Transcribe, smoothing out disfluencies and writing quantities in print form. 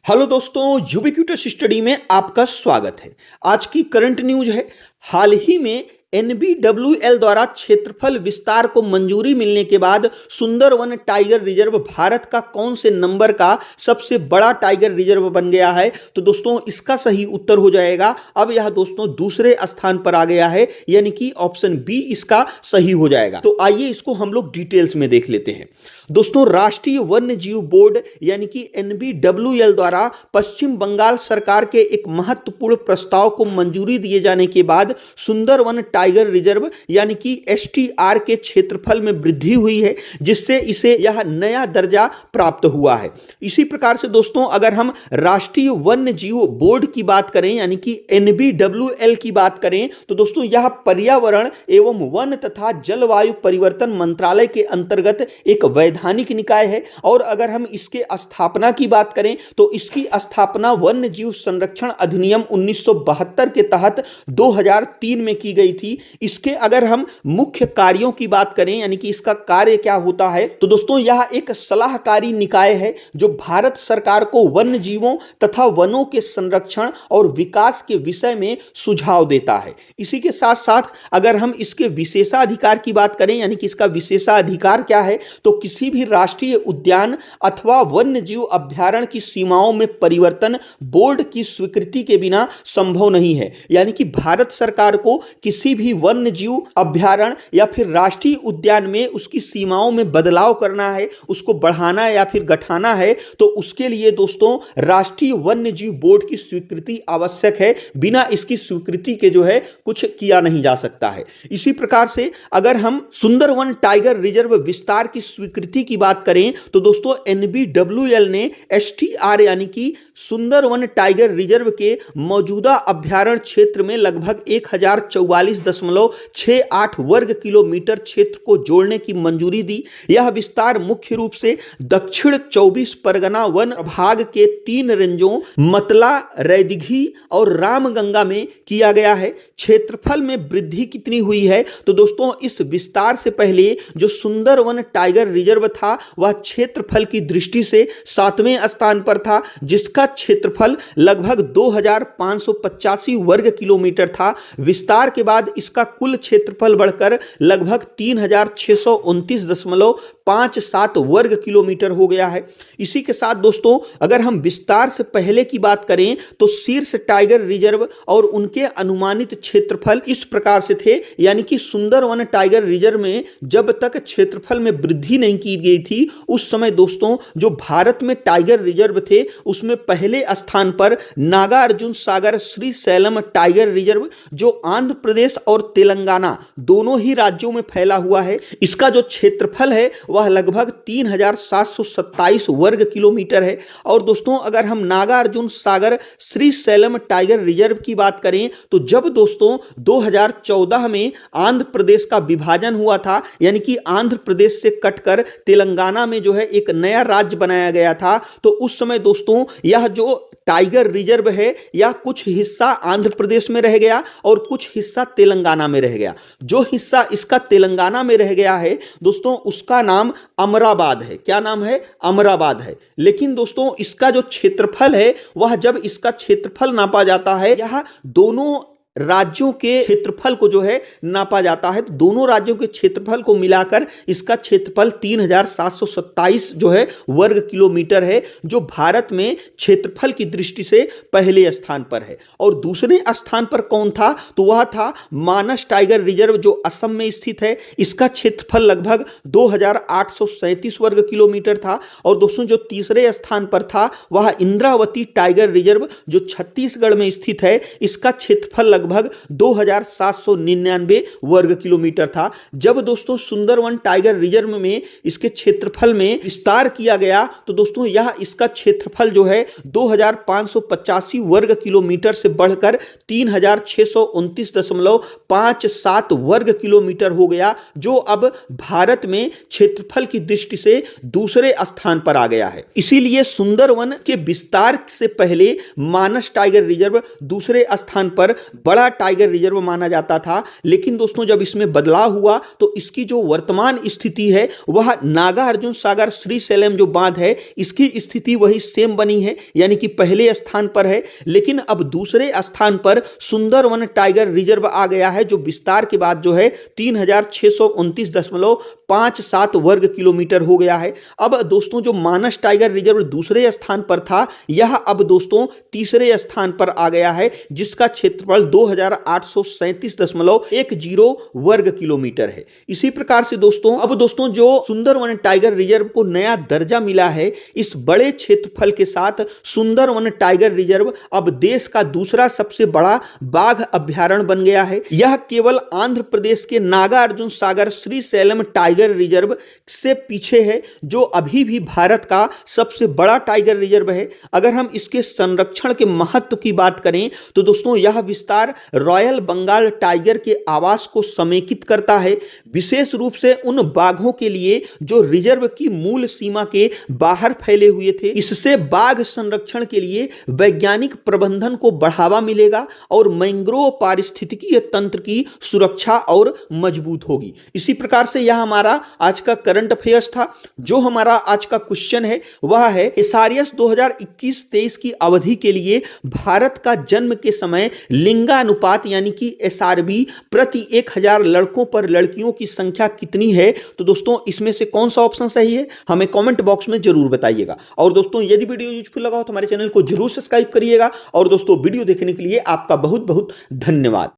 Hello दोस्तों, ubiquitous study में आपका स्वागत है। आज की करंट न्यूज है। हाल ही में एनबीडब्ल्यूएल द्वारा क्षेत्रफल विस्तार को मंजूरी मिलने के बाद सुंदरवन टाइगर रिजर्व भारत का कौन से नंबर का सबसे बड़ा टाइगर रिजर्व बन गया है? तो दोस्तों इसका सही उत्तर हो जाएगा, अब यह दोस्तों दूसरे स्थान पर आ गया है, यानी कि ऑप्शन बी इसका सही हो जाएगा। तो आइए इसको हम लोग डिटेल्स में देख लेते हैं। दोस्तों, राष्ट्रीय वन्य जीव बोर्ड यानी कि एनबीडब्ल्यूएल द्वारा पश्चिम बंगाल सरकार के एक महत्वपूर्ण प्रस्ताव को मंजूरी दिए जाने के बाद सुंदरवन टाइगर रिजर्व यानी कि एसटीआर के क्षेत्रफल में वृद्धि हुई है, जिससे इसे यह नया दर्जा प्राप्त हुआ है। इसी प्रकार से दोस्तों अगर हम राष्ट्रीय वन्य जीव बोर्ड की बात करें यानी कि एनबीडब्ल्यूएल की बात करें तो दोस्तों यह पर्यावरण एवं वन तथा जलवायु परिवर्तन मंत्रालय के अंतर्गत एक वैधानिक निकाय है। और अगर हम इसके स्थापना की बात करें तो इसकी स्थापना वन्य जीव संरक्षण अधिनियम 1972 के तहत 2003 में की गई थी। इसके अगर हम मुख्य कार्यों की बात करें यानी कि इसका कार्य क्या होता है तो दोस्तों यह एक सलाहकारी निकाय है जो भारत सरकार को वन्य जीवों तथा वनों के संरक्षण और विकास के विषय में सुझाव देता है। इसी के साथ साथ अगर हम इसके विशेषाधिकार की बात करें यानी कि इसका विशेषाधिकार क्या है तो किसी भी राष्ट्रीय उद्यान अथवा वन्य जीव अभ्यारण्य की सीमाओं में परिवर्तन बोर्ड की स्वीकृति के बिना संभव नहीं है। यानी कि भारत सरकार को किसी भी वन्य जीव अभ्यारण्य या फिर राष्ट्रीय उद्यान में उसकी सीमाओं में बदलाव करना है, उसको बढ़ाना है या फिर घटाना है तो उसके लिए दोस्तों राष्ट्रीय वन्य जीव बोर्ड की स्वीकृति आवश्यक है। बिना इसकी स्वीकृति के जो है कुछ किया नहीं जा सकता है। इसी प्रकार से अगर हम सुंदरवन टाइगर रिजर्व विस्तार की स्वीकृति की बात करें तो दोस्तों एनबीडब्ल्यूएल ने एसटीआर यानी कि सुंदरवन टाइगर रिजर्व के मौजूदा अभ्यारण्य क्षेत्र में लगभग 1044.68 वर्ग किलोमीटर क्षेत्र को जोड़ने की मंजूरी दी। यह विस्तार मुख्य रूप से दक्षिण 24 परगना वन प्रभाग के 3 रेंजों मतला, रैदिघी और रामगंगा में किया गया है। क्षेत्रफल में वृद्धि कितनी हुई है तो दोस्तों इस विस्तार से पहले जो सुंदरवन टाइगर रिजर्व था वह क्षेत्रफल की दृष्टि से 7वें स्थान पर था, जिसका क्षेत्रफल लगभग 2585 वर्ग किलोमीटर था। विस्तार के बाद इसका कुल क्षेत्रफल बढ़कर लगभग 3629.57 वर्ग किलोमीटर हो गया है। इसी के साथ दोस्तों अगर हम विस्तार से पहले की बात करें तो शीर्ष टाइगर रिजर्व और उनके अनुमानित क्षेत्रफल इस प्रकार से थे, यानी कि सुंदरवन टाइगर रिजर्व में जब तक क्षेत्रफल में वृद्धि नहीं की गई थी उस समय दोस्तों जो भारत में टाइगर रिजर्व थे उसमें पहले स्थान पर नागार्जुन सागर श्रीशैलम टाइगर रिजर्व जो आंध्र प्रदेश और तेलंगाना दोनों ही राज्यों में फैला हुआ है। इसका जो क्षेत्रफल है वह लगभग 3727 वर्ग किलोमीटर है। और दोस्तों अगर हम नागार्जुन सागर श्रीशैलम टाइगर रिजर्व की बात करें तो जब दोस्तों 2014 में आंध्र प्रदेश का विभाजन हुआ था यानी कि आंध्र प्रदेश से कटकर तेलंगाना में जो है एक नया राज्य बनाया गया था तो उस समय दोस्तों यह जो टाइगर रिजर्व है या कुछ हिस्सा आंध्र प्रदेश में रह गया और कुछ हिस्सा तेलंगाना में रह गया। जो हिस्सा इसका तेलंगाना में रह गया है दोस्तों उसका नाम अमराबाद है। क्या नाम है? अमराबाद है। लेकिन दोस्तों इसका जो क्षेत्रफल है वह जब इसका क्षेत्रफल नापा जाता है यह दोनों राज्यों के क्षेत्रफल को जो है नापा जाता है तो दोनों राज्यों के क्षेत्रफल को मिलाकर इसका क्षेत्रफल 3727 जो है वर्ग किलोमीटर है, जो भारत में क्षेत्रफल की दृष्टि से पहले स्थान पर है। और दूसरे स्थान पर कौन था तो वह था मानस टाइगर रिजर्व जो असम में स्थित है। इसका क्षेत्रफल लगभग 2837 वर्ग किलोमीटर था। और दोस्तों जो तीसरे स्थान पर था वह इंद्रावती टाइगर रिजर्व जो छत्तीसगढ़ में स्थित है। इसका क्षेत्रफल लगभग 2799 वर्ग किलोमीटर था। जब दोस्तों सुंदरवन टाइगर रिजर्व में इसके क्षेत्रफल में विस्तार किया गया तो दोस्तों यह इसका क्षेत्रफल जो है 2585 वर्ग किलोमीटर से बढ़कर 3629.57 वर्ग किलोमीटर हो गया, जो अब भारत में क्षेत्रफल की दृष्टि से दूसरे स्थान पर आ गया है। इसीलिए सुंदरवन के विस्तार से पहले मानस टाइगर रिजर्व दूसरे स्थान पर बड़ा टाइगर रिजर्व माना जाता था। लेकिन दोस्तों जब इसमें बदलाव हुआ तो इसकी जो वर्तमान स्थिति है वह नागार्जुन सागर श्रीशैलम जो बांध है इसकी स्थिति वही सेम बनी है, यानी कि पहले स्थान पर है। लेकिन अब दूसरे स्थान पर सुंदरवन टाइगर रिजर्व आ गया है, जो विस्तार के बाद जो है 3629.57 वर्ग किलोमीटर हो गया है। अब दोस्तों जो मानस टाइगर रिजर्व दूसरे स्थान पर था, यह अब दोस्तों तीसरे स्थान पर आ गया है, जिसका क्षेत्रफल 2837.10 वर्ग किलोमीटर है। इसी प्रकार से दोस्तों अब दोस्तों जो सुंदरवन टाइगर रिजर्व को नया दर्जा मिला है, इस बड़े क्षेत्रफल के साथ सुंदरवन टाइगर रिजर्व अब देश का दूसरा सबसे बड़ा बाघ अभयारण्य बन गया है। यह केवल आंध्र प्रदेश के नागार्जुन सागर श्रीशैलम टाइगर रिजर्व से पीछे है, जो अभी भी भारत का सबसे बड़ा टाइगर रिजर्व है। अगर हम इसके संरक्षण के महत्व की बात करें तो दोस्तों यह विस्तार रॉयल बंगाल टाइगर के आवास को समेकित करता है, विशेष रूप से उन बाघों के लिए जो रिजर्व की मूल सीमा के बाहर फैले हुए थे। इससे बाघ संरक्षण के लिए वैज्ञानिक प्रबंधन को बढ़ावा मिलेगा और मैंग्रोव पारिस्थितिकीय तंत्र की सुरक्षा और मजबूत होगी। इसी प्रकार से यह हमारा आज का करंट अफेयर्स था। जो हमारा आज का क्वेश्चन है वह है एसआरएस 2021-23 की अवधि के लिए भारत का जन्म के समय लिंगानुपात यानी कि एसआरबी प्रति 1000 लड़कों पर लड़कियों की संख्या कितनी है। तो दोस्तों इसमें से कौन सा ऑप्शन सही है हमें कमेंट बॉक्स में जरूर बताइएगा। और दोस्तों यदि वीडियो यूजफुल लगा हो तो हमारे चैनल को जरूर सब्सक्राइब करिएगा। और दोस्तों वीडियो देखने के लिए आपका बहुत बहुत धन्यवाद।